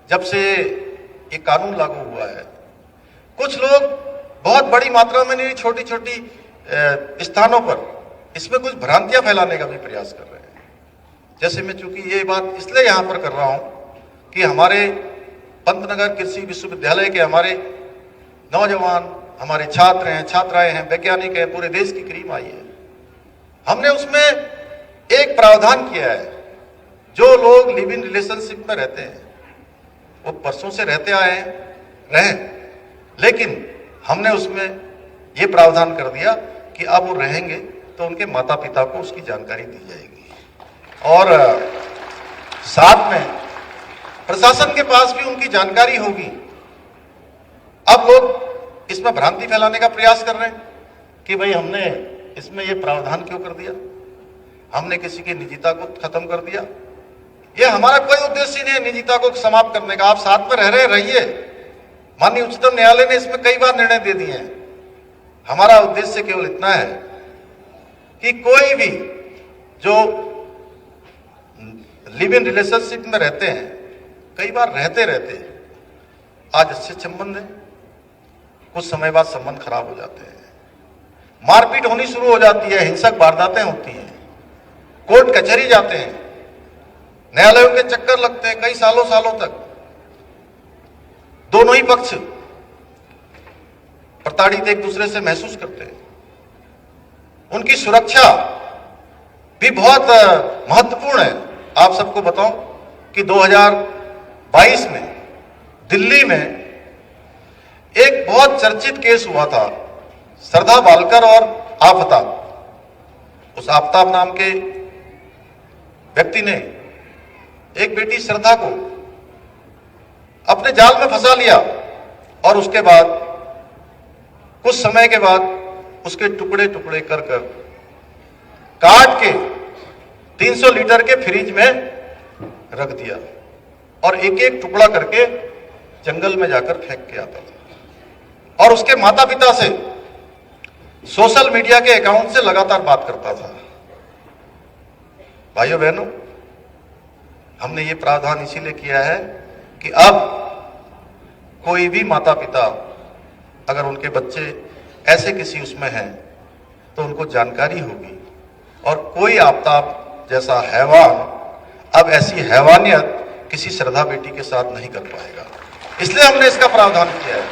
जब से ये कानून लागू हुआ है, कुछ लोग बहुत बड़ी मात्रा में नहीं, छोटी छोटी स्थानों पर इसमें कुछ भ्रांतियां फैलाने का भी प्रयास कर रहे हैं। जैसे मैं चूंकि ये बात इसलिए यहां पर कर रहा हूं कि हमारे पंतनगर कृषि विश्वविद्यालय के हमारे नौजवान, हमारे छात्र हैं, छात्राएं हैं, वैज्ञानिक हैं, पूरे देश की क्रीम आई है। हमने उसमें एक प्रावधान किया है, जो लोग लिव इन रिलेशनशिप में रहते हैं वो वर्षों से रहते आए हैं, रहें, लेकिन हमने उसमें ये प्रावधान कर दिया कि अब वो रहेंगे तो उनके माता पिता को उसकी जानकारी दी जाएगी और साथ में प्रशासन के पास भी उनकी जानकारी होगी। अब लोग इसमें भ्रांति फैलाने का प्रयास कर रहे हैं कि भाई हमने इसमें ये प्रावधान क्यों कर दिया, हमने किसी की निजता को खत्म कर दिया। ये हमारा कोई उद्देश्य नहीं है निजता को समाप्त करने का। आप साथ में रह रहे रहिए, माननीय उच्चतम न्यायालय ने इसमें कई बार निर्णय दे दिए हैं। हमारा उद्देश्य केवल इतना है कि कोई भी जो लिव इन रिलेशनशिप में रहते हैं, कई बार रहते रहते आज अच्छे संबंध है, कुछ समय बाद संबंध खराब हो जाते हैं, मारपीट होनी शुरू हो जाती है, हिंसक वारदातें होती हैं, कोर्ट कचहरी जाते हैं, न्यायालयों के चक्कर लगते हैं कई सालों सालों तक। दोनों ही पक्ष प्रताड़ित एक दूसरे से महसूस करते हैं। उनकी सुरक्षा भी बहुत महत्वपूर्ण है। आप सबको बताऊं कि 2022 में दिल्ली में एक बहुत चर्चित केस हुआ था, श्रद्धा बालकर और आफ्ताब। उस आफ्ताब नाम के व्यक्ति ने एक बेटी श्रद्धा को अपने जाल में फंसा लिया और उसके बाद कुछ समय के बाद उसके टुकड़े टुकड़े कर कर काट के 300 लीटर के फ्रिज में रख दिया और एक एक टुकड़ा करके जंगल में जाकर फेंक के आता था और उसके माता पिता से सोशल मीडिया के अकाउंट से लगातार बात करता था। भाइयों बहनों, हमने ये प्रावधान इसीलिए किया है कि अब कोई भी माता पिता अगर उनके बच्चे ऐसे किसी उसमें हैं तो उनको जानकारी होगी और कोई आफ्ताब जैसा हैवान अब ऐसी हैवानियत किसी श्रद्धा बेटी के साथ नहीं कर पाएगा। इसलिए हमने इसका प्रावधान किया है।